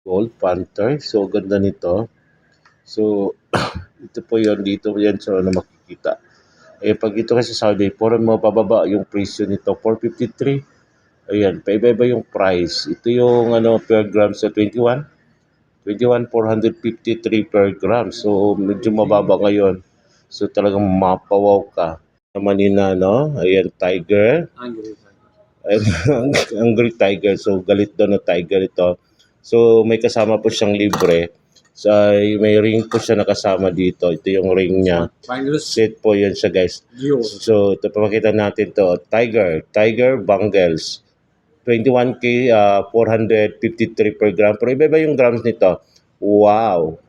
Gold Panther. So, ganda nito. So, ito po yun. Dito yan sa ano makikita. Eh, pag ito kasi sa Saudi, puro mo pababa yung presyo nito. 453. Ayan, paiba-iba yung price. Ito yung ano per gram sa 21. 21,453 per gram. So, medyo mababa ngayon. So, talagang mapawaw ka. Naman yun na, no? Ayan, tiger. Angry tiger. So, galit daw na tiger ito. So, may kasama po siyang libre. So, may ring po siya nakasama dito. Ito yung ring niya. Set po yun siya, guys. So, ito papakita natin to. Tiger Bangles. 21K, 453 per gram. Pero iba-iba yung grams nito. Wow!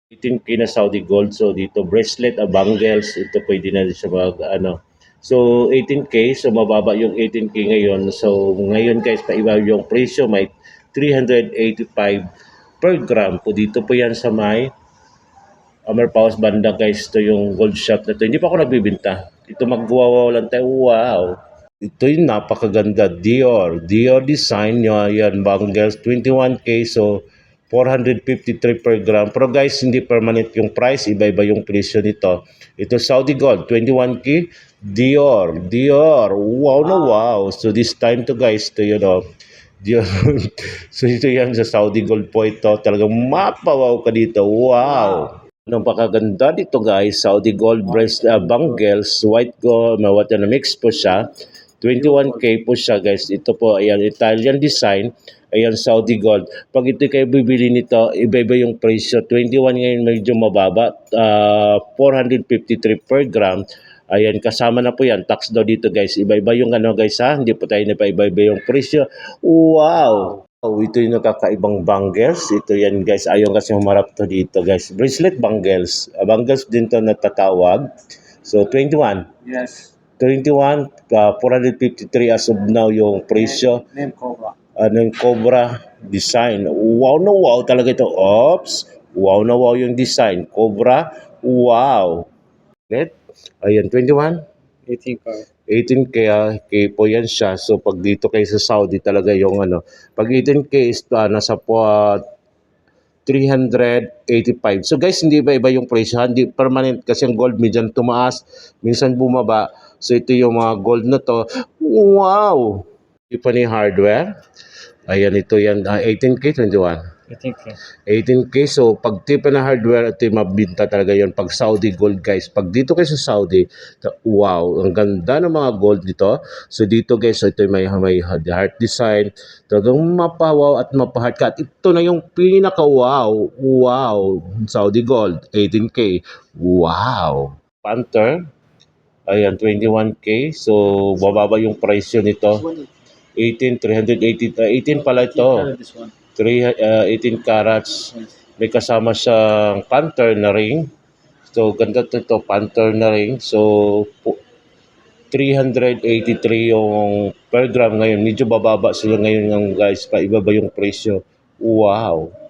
18K na Saudi gold. So dito bracelet, bangles, ito pwede na siya mag ano. So 18K, so mababa yung 18K ngayon. So ngayon guys, paiba yung presyo, may 385 per gram po. Dito po yan sa may Amer Paus banda guys. Ito yung gold shop na to. Hindi pa ako nagbibenta. Ito magwawaw lang tayo. Wow! Ito yung napakaganda. Dior design nyo. Yan, bangles. 21K. So, 453 per gram. Pero guys, hindi permanent yung price. Iba-iba yung presyo nito. Ito, Saudi Gold. 21K. Dior. Wow na wow. So, this time to guys, to you know, Dior. So, ito yan sa Saudi Gold po ito. Talagang mapawaw ka dito. Wow. Napakaganda dito guys, Saudi Gold bangles, white gold, what na mix po siya. 21K po siya guys. Ito po, ayan, Italian design. Ayan, Saudi Gold. Pag ito kayo bibili nito, iba-iba yung presyo. 21 ngayon medyo mababa. 453 per gram. Ayan, kasama na po yan. Tax daw dito guys. Iba-iba yung ano guys ha. Hindi po tayo na iba-iba yung presyo. Wow! Oh, ito yung nakakaibang bangles. Ito yan guys. Ayaw kasi humarap to dito guys. Bracelet bangles. Bangles din to natatawag. So 21. Yes. 21, 453 as of now yung presyo. Name Cobra. Yung Cobra design. Wow na wow talaga ito. Oops. Wow na wow yung design. Cobra. Wow. Net. Ayan, 21. 18 car. 18 kaya K po yan siya. So pag dito kayo sa Saudi talaga yung ano. Pag 18K is nasa po 385. So guys, hindi iba-iba yung presyo. Hindi permanent kasi ang gold minsan tumaas, minsan bumaba. So ito yung mga gold na to. Wow! Tiffany hardware. Ayan, ito yan. 18K, 21. 18K. 18K. So, pag tipo na hardware, ito yung mabinta talaga yon pag Saudi gold, guys. Pag dito kayo sa Saudi, wow, ang ganda ng mga gold dito. So, dito guys, so ito yung may heart design. Talagang mapawaw at mapaheart ka. At ito na yung pinaka-wow. Wow. Saudi gold, 18K. Wow. Panther. Ayan, 21K. So, bababa yung presyo nito. 18, 380, 18 pala ito. 18 carats. May kasama siyang panther na ring. So, ganda ito, panther na ring. So, 383 yung per gram ngayon. Medyo bababa sila ngayon ng guys. Paiba ba yung presyo? Wow!